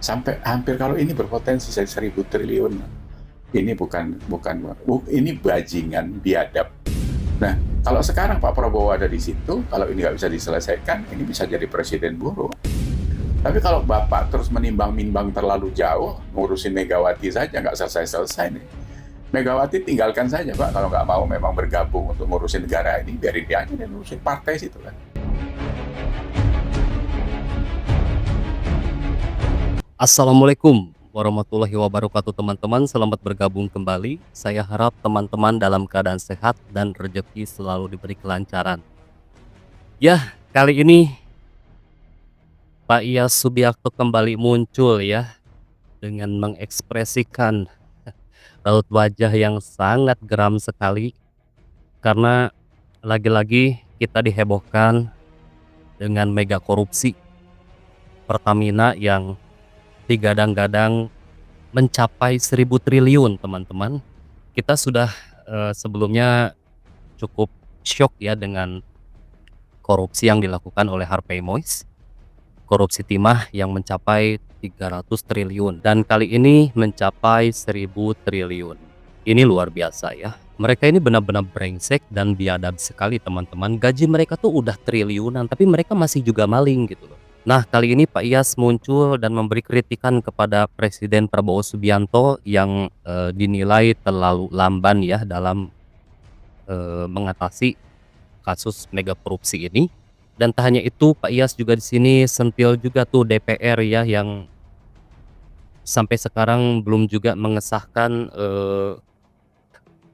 Sampai hampir kalau ini berpotensi 1.000 triliun. Ini ini bajingan biadab. Nah, kalau sekarang Pak Prabowo ada di situ, kalau ini nggak bisa diselesaikan, ini bisa jadi presiden buruk. Tapi kalau Bapak terus menimbang-nimbang terlalu jauh, ngurusin Megawati saja nggak selesai-selesai nih. Megawati tinggalkan saja Pak, kalau nggak mau memang bergabung untuk ngurusin negara ini, biarin dia aja dan ngurusin partai situ kan. Assalamualaikum warahmatullahi wabarakatuh teman-teman, selamat bergabung kembali. Saya harap teman-teman dalam keadaan sehat dan rezeki selalu diberi kelancaran. Ya, kali ini Pak Iyas Subiakto kembali muncul ya, dengan mengekspresikan raut wajah yang sangat geram sekali. Karena lagi-lagi kita dihebohkan dengan mega korupsi Pertamina yang digadang-gadang mencapai 1.000 triliun teman-teman. Kita sudah sebelumnya cukup syok ya dengan korupsi yang dilakukan oleh Harvey Moise, korupsi timah yang mencapai 300 triliun dan kali ini mencapai 1.000 triliun. Ini luar biasa ya. Mereka ini benar-benar brengsek dan biadab sekali teman-teman. Gaji mereka tuh udah triliunan tapi mereka masih juga maling gitu loh. Nah, kali ini Pak Iyas muncul dan memberi kritikan kepada Presiden Prabowo Subianto yang dinilai terlalu lamban ya dalam mengatasi kasus mega korupsi ini. Dan tak hanya itu, Pak Iyas juga di sini sentil juga tuh DPR ya yang sampai sekarang belum juga mengesahkan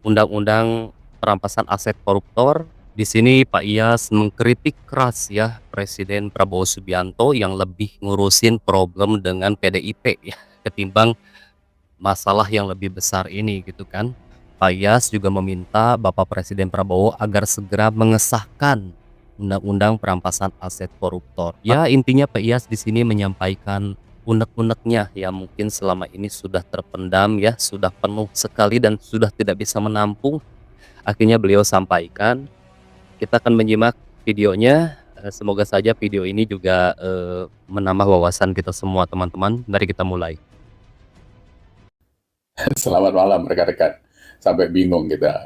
undang-undang perampasan aset koruptor. Di sini Pak Iyas mengkritik keras ya Presiden Prabowo Subianto yang lebih ngurusin problem dengan PDIP ya ketimbang masalah yang lebih besar ini gitu kan. Pak Iyas juga meminta Bapak Presiden Prabowo agar segera mengesahkan undang-undang perampasan aset koruptor. Ya intinya Pak Iyas di sini menyampaikan unek-uneknya ya mungkin selama ini sudah terpendam ya, sudah penuh sekali dan sudah tidak bisa menampung. Akhirnya beliau sampaikan. Kita akan menyimak videonya. Semoga saja video ini juga menambah wawasan kita semua teman-teman. Mari kita mulai. Selamat malam rekan-rekan. Sampai bingung kita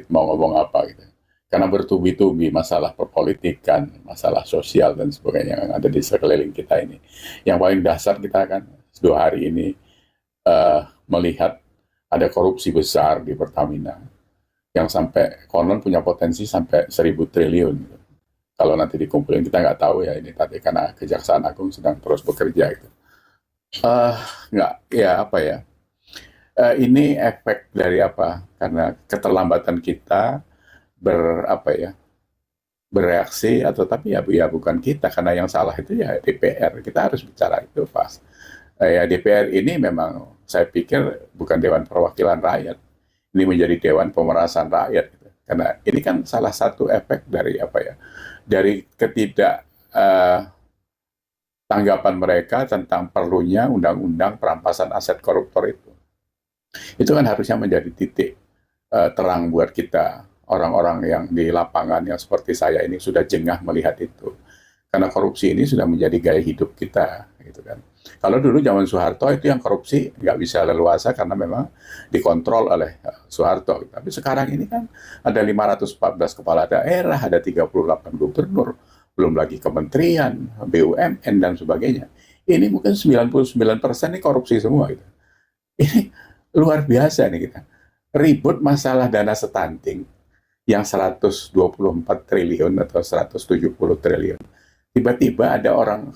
mau ngomong apa gitu. Karena bertubi-tubi masalah perpolitikan, masalah sosial dan sebagainya yang ada di sekeliling kita ini. Yang paling dasar kita kan 2 hari ini melihat ada korupsi besar di Pertamina yang sampai konon punya potensi sampai 1.000 triliun. Kalau nanti dikumpulin kita nggak tahu ya ini tadi karena Kejaksaan Agung sedang terus bekerja itu. Nggak ya apa ya? Ini efek dari apa? Karena keterlambatan kita bereaksi atau tapi ya bukan kita karena yang salah itu ya DPR. Kita harus bicara itu pas. Ya DPR ini memang saya pikir bukan Dewan Perwakilan Rakyat. Ini menjadi Dewan Pemerasan Rakyat gitu. Karena ini kan salah satu efek dari dari tanggapan mereka tentang perlunya undang-undang perampasan aset koruptor itu. Itu kan harusnya menjadi titik terang buat kita, orang-orang yang di lapangan yang seperti saya ini sudah jengah melihat itu. Karena korupsi ini sudah menjadi gaya hidup kita, gitu kan. Kalau dulu zaman Soeharto itu yang korupsi nggak bisa leluasa karena memang dikontrol oleh Soeharto. Tapi sekarang ini kan ada 514 kepala daerah, ada 38 gubernur, belum lagi kementerian, BUMN dan sebagainya. Ini mungkin 99% ini korupsi semua gitu. Ini luar biasa nih kita. Ribut masalah dana stunting yang 124 triliun atau 170 triliun. Tiba-tiba ada orang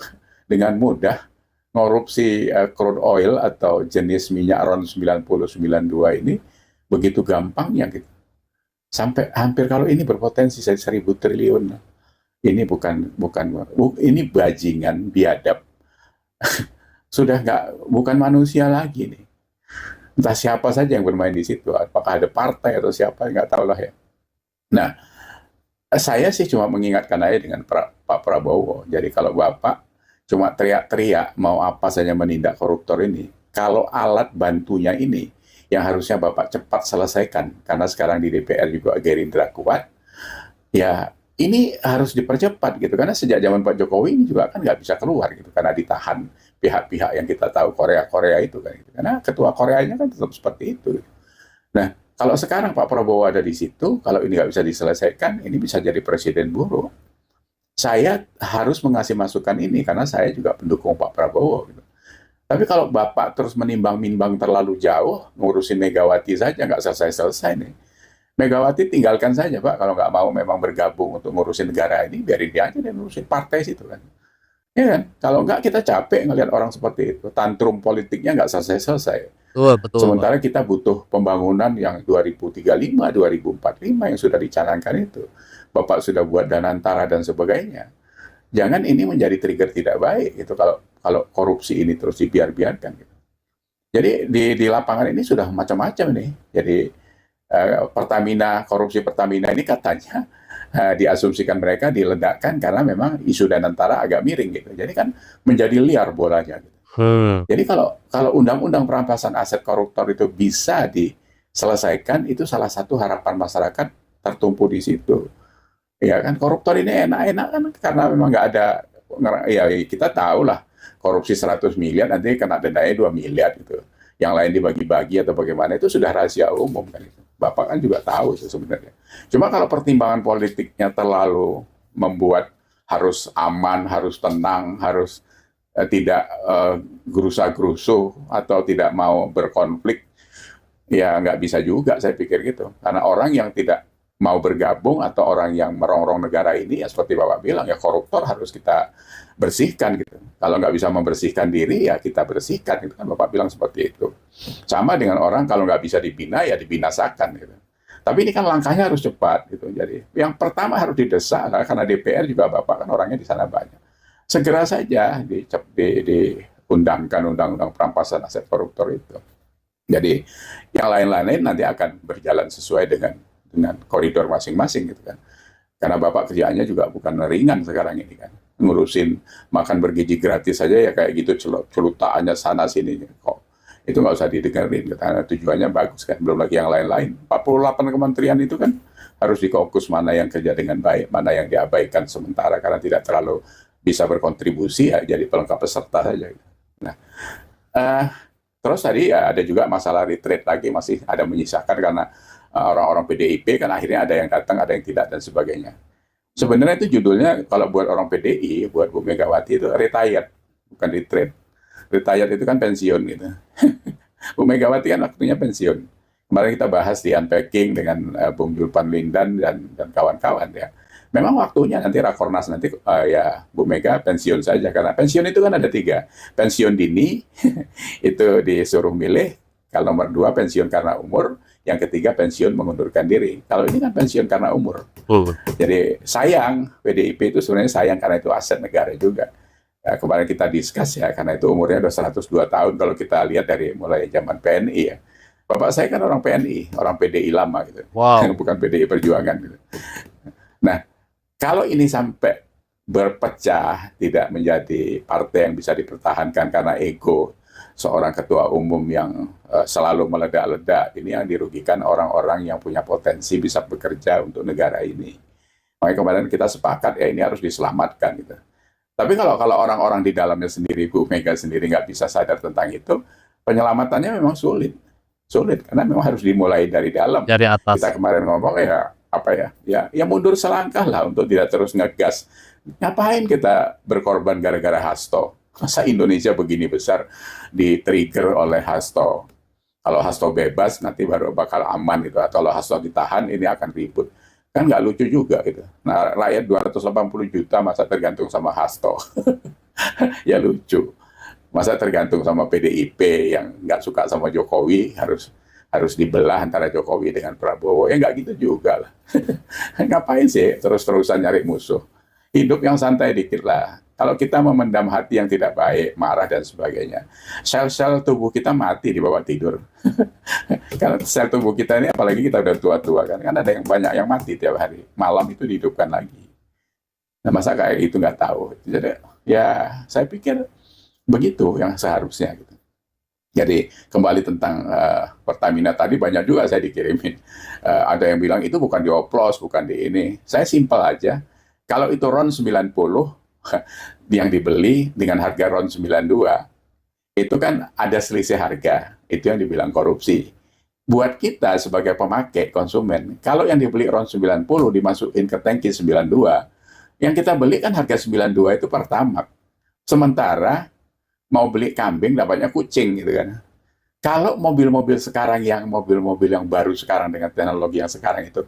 dengan mudah korupsi crude oil atau jenis minyak RON 9092 ini begitu gampangnya gitu. Sampai hampir kalau ini berpotensi 1.000 triliun. Ini ini bajingan biadab. Sudah bukan manusia lagi nih. Entah siapa saja yang bermain di situ, apakah ada partai atau siapa, nggak tahu lah ya. Nah, saya sih cuma mengingatkan aja dengan Pak Prabowo. Jadi kalau Bapak cuma teriak-teriak mau apa saja menindak koruptor ini, kalau alat bantunya ini yang harusnya Bapak cepat selesaikan, karena sekarang di DPR juga Gerindra kuat, ya ini harus dipercepat gitu. Karena sejak zaman Pak Jokowi ini juga kan nggak bisa keluar gitu, karena ditahan pihak-pihak yang kita tahu Korea itu kan. Karena ketua Koreanya kan tetap seperti itu. Nah, kalau sekarang Pak Prabowo ada di situ, kalau ini nggak bisa diselesaikan, ini bisa jadi presiden buruk. Saya harus mengasih masukan ini karena saya juga pendukung Pak Prabowo. Gitu. Tapi kalau Bapak terus menimbang-nimbang terlalu jauh, ngurusin Megawati saja nggak selesai-selesai nih. Megawati tinggalkan saja Pak, kalau nggak mau memang bergabung untuk ngurusin negara ini, biarin dia aja dan ngurusin partai situ kan. Ya kan? Kalau nggak kita capek ngelihat orang seperti itu, tantrum politiknya nggak selesai-selesai. Betul, betul, Pak. Sementara kita butuh pembangunan yang 2035, 2045 yang sudah dicanangkan itu. Bapak sudah buat Danantara dan sebagainya. Jangan ini menjadi trigger tidak baik itu kalau korupsi ini terus dibiarkan gitu. Jadi di lapangan ini sudah macam-macam nih. Jadi korupsi Pertamina ini katanya diasumsikan mereka diledakkan karena memang isu Danantara agak miring gitu. Jadi kan menjadi liar bolanya gitu. Jadi kalau undang-undang perampasan aset koruptor itu bisa diselesaikan, itu salah satu harapan masyarakat tertumpu di situ. Ya kan, koruptor ini enak-enak kan karena memang nggak ada, ya kita tahu lah korupsi 100 miliar nanti kena dendanya 2 miliar gitu. Yang lain dibagi-bagi atau bagaimana itu sudah rahasia umum kan itu. Bapak kan juga tahu sebenarnya. Cuma kalau pertimbangan politiknya terlalu membuat harus aman, harus tenang, harus tidak gerusa-gerusuh atau tidak mau berkonflik, ya nggak bisa juga saya pikir gitu. Karena orang yang tidak mau bergabung atau orang yang merongrong negara ini, ya seperti Bapak bilang, ya koruptor harus kita bersihkan gitu. Kalau nggak bisa membersihkan diri, ya kita bersihkan. Gitu kan Bapak bilang seperti itu. Sama dengan orang kalau nggak bisa dibina, ya dibinasakan gitu. Tapi ini kan langkahnya harus cepat gitu. Jadi yang pertama harus didesak, karena DPR juga Bapak kan orangnya di sana banyak. Segera saja diundangkan undang-undang perampasan aset koruptor itu. Jadi yang lain-lain nanti akan berjalan sesuai dengan koridor masing-masing gitu kan. Karena Bapak kerjaannya juga bukan ringan sekarang ini kan. Ngurusin makan bergizi gratis saja ya kayak gitu celutaannya sana sini kok. Itu nggak usah didengerin karena tujuannya bagus kan. Belum lagi yang lain-lain. 48 kementerian itu kan harus dikokus mana yang kerja dengan baik, mana yang diabaikan sementara karena tidak terlalu bisa berkontribusi ya jadi pelengkap peserta saja. Nah, terus tadi ya ada juga masalah retreat lagi masih ada menyisakan karena orang-orang PDIP kan akhirnya ada yang datang, ada yang tidak dan sebagainya. Sebenarnya itu judulnya kalau buat orang PDI, buat Bu Megawati itu retired, bukan retreat. Retired itu kan pensiun gitu. Bu Megawati kan waktunya pensiun. Kemarin kita bahas di unpacking dengan Bung Julpan Lindan dan kawan-kawan ya. Memang waktunya nanti Rakornas nanti ya Bu Mega pensiun saja karena pensiun itu kan ada 3. Pensiun dini itu disuruh milih. Kalau nomor 2 pensiun karena umur, yang ketiga pensiun mengundurkan diri. Kalau ini kan pensiun karena umur. Jadi sayang, PDIP itu sebenarnya sayang karena itu aset negara juga. Ya, kemarin kita discuss ya, karena itu umurnya udah 102 tahun kalau kita lihat dari mulai zaman PNI ya. Bapak saya kan orang PNI, orang PDI lama gitu. Wow. Bukan PDI Perjuangan gitu. Nah, kalau ini sampai berpecah, tidak menjadi partai yang bisa dipertahankan karena ego seorang ketua umum yang selalu meledak-ledak, ini yang dirugikan orang-orang yang punya potensi bisa bekerja untuk negara ini. Makanya kemarin kita sepakat ya ini harus diselamatkan gitu. Tapi kalau orang-orang di dalamnya sendiri, Bu Mega sendiri nggak bisa sadar tentang itu, penyelamatannya memang sulit karena memang harus dimulai dari dalam. Dari atas. Kita kemarin ngomong ya apa ya mundur selangkah lah untuk tidak terus ngegas. Ngapain kita berkorban gara-gara Hasto? Masa Indonesia begini besar di-trigger oleh Hasto? Kalau Hasto bebas nanti baru bakal aman gitu. Atau kalau Hasto ditahan ini akan ribut. Kan nggak lucu juga gitu. Nah rakyat 280 juta masa tergantung sama Hasto. Ya lucu. Masa tergantung sama PDIP yang nggak suka sama Jokowi harus dibelah antara Jokowi dengan Prabowo. Ya nggak gitu juga lah. Ngapain sih terus-terusan nyari musuh? Hidup yang santai dikit lah. Kalau kita memendam hati yang tidak baik, marah dan sebagainya, sel-sel tubuh kita mati di bawah tidur. Karena sel tubuh kita ini, apalagi kita udah tua-tua kan ada yang banyak yang mati tiap hari. Malam itu dihidupkan lagi. Nah, masa kayak itu nggak tahu. Jadi ya saya pikir begitu yang seharusnya gitu. Jadi kembali tentang Pertamina tadi banyak juga saya dikirimin. Ada yang bilang itu bukan dioplos, bukan di ini. Saya simpel aja. Kalau itu RON 90 yang dibeli dengan harga RON 92, itu kan ada selisih harga, itu yang dibilang korupsi. Buat kita sebagai pemakai konsumen, kalau yang dibeli RON 90 dimasukin ke tangki 92, yang kita beli kan harga 92 itu pertama. Sementara mau beli kambing dapatnya kucing gitu kan. Kalau mobil-mobil sekarang yang mobil-mobil yang baru sekarang dengan teknologi yang sekarang itu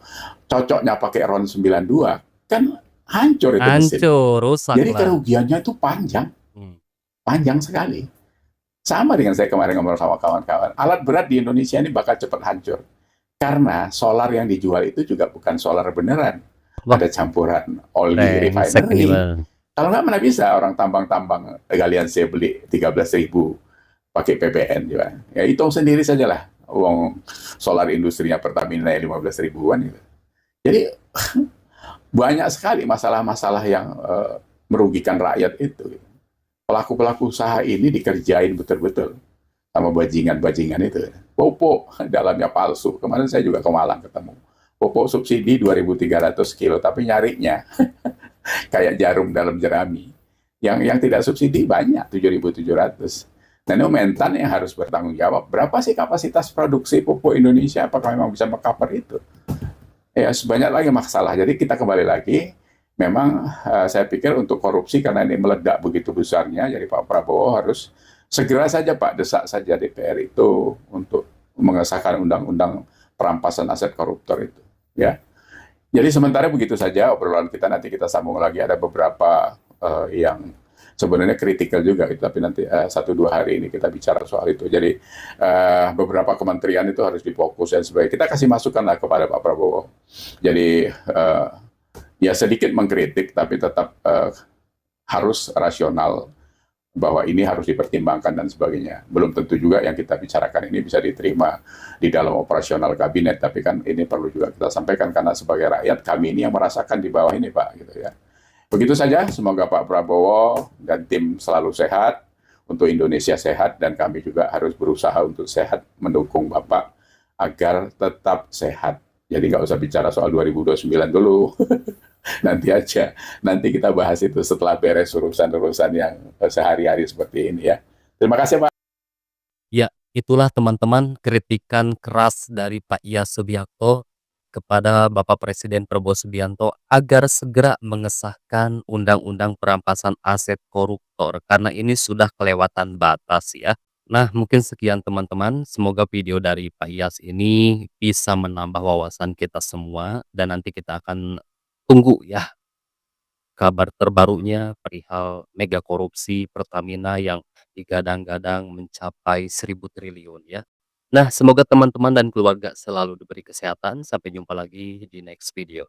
cocoknya pakai RON 92, kan hancur itu mesin. Hancur, rusak Jadi lah. kerugiannya itu panjang, Hmm. panjang sekali. Sama dengan saya kemarin ngobrol sama kawan-kawan, alat berat di Indonesia ini bakal cepat hancur. Karena solar yang dijual itu juga bukan solar beneran. Wah, Ada campuran oli brengsek ini refinery. bang. Kalau nggak mana bisa orang tambang-tambang galian saya beli 13.000 pakai PPN juga. Ya hitung sendiri sajalah. Uang solar industrinya Pertamina 15 ribuan gitu. Jadi banyak sekali masalah-masalah yang merugikan rakyat itu. Pelaku-pelaku usaha ini dikerjain betul-betul sama bajingan-bajingan itu. Pupuk dalamnya palsu. Kemarin saya juga ke Malang ketemu. Pupuk subsidi 2.300 kilo, tapi nyarinya kayak jarum dalam jerami. Yang tidak subsidi banyak, 7.700. Nah, ini Mentan yang harus bertanggung jawab. Berapa sih kapasitas produksi pupuk Indonesia? Apakah memang bisa mengcover itu? Ya, sebanyak lagi masalah. Jadi kita kembali lagi, memang saya pikir untuk korupsi karena ini meledak begitu besarnya, jadi Pak Prabowo harus segera saja Pak desak saja DPR itu untuk mengesahkan undang-undang perampasan aset koruptor itu. Ya, jadi sementara begitu saja obrolan kita, nanti kita sambung lagi, ada beberapa yang sebenarnya kritikal juga, tapi nanti 1-2 hari ini kita bicara soal itu. Jadi beberapa kementerian itu harus difokus dan sebagainya. Kita kasih masukan lah kepada Pak Prabowo. Jadi ya sedikit mengkritik, tapi tetap harus rasional bahwa ini harus dipertimbangkan dan sebagainya. Belum tentu juga yang kita bicarakan ini bisa diterima di dalam operasional kabinet, tapi kan ini perlu juga kita sampaikan karena sebagai rakyat kami ini yang merasakan di bawah ini Pak, gitu ya. Begitu saja, semoga Pak Prabowo dan tim selalu sehat, untuk Indonesia sehat, dan kami juga harus berusaha untuk sehat, mendukung Bapak agar tetap sehat. Jadi nggak usah bicara soal 2029 dulu, nanti aja. Nanti kita bahas itu setelah beres urusan-urusan yang sehari-hari seperti ini ya. Terima kasih Pak. Ya, itulah teman-teman kritikan keras dari Pak Iyas Subiakto kepada Bapak Presiden Prabowo Subianto agar segera mengesahkan Undang-Undang Perampasan Aset Koruptor karena ini sudah kelewatan batas ya. Nah, mungkin sekian teman-teman. Semoga video dari Pak Iyas ini bisa menambah wawasan kita semua dan nanti kita akan tunggu ya kabar terbarunya perihal mega korupsi Pertamina yang digadang-gadang mencapai 1.000 triliun ya. Nah, semoga teman-teman dan keluarga selalu diberi kesehatan. Sampai jumpa lagi di next video.